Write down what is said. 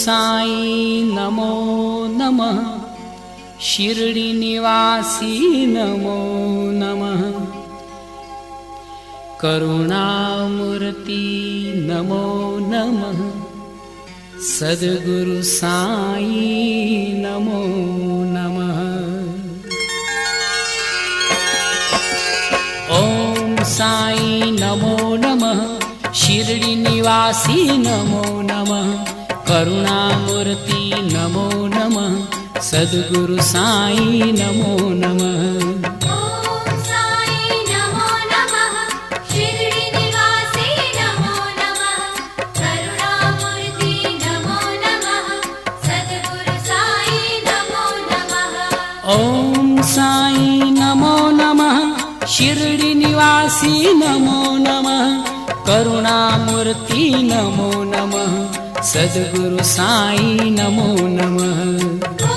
साई नमो नमः, शिरडी निवासी नमो नमः, करुणामूर्ति नमो नमः, सद्गुरु साई नमो नमः। ओम साई नमो नमः, शिरडी निवासी नमो नमः, करुणामूर्ति नमो नमः, सद्गुरु साई नमो नमः। ओम साई नमो नमः, शिरडी निवासी नमो नमः, करुणामूर्ति नमो नमः, सद्गुरु साई नमो नमः। ओम साई नमो नमः, शिरडी निवासी नमो नमः, करुणामूर्ति नमो नमः, सद्गुरु साई नमो नमः।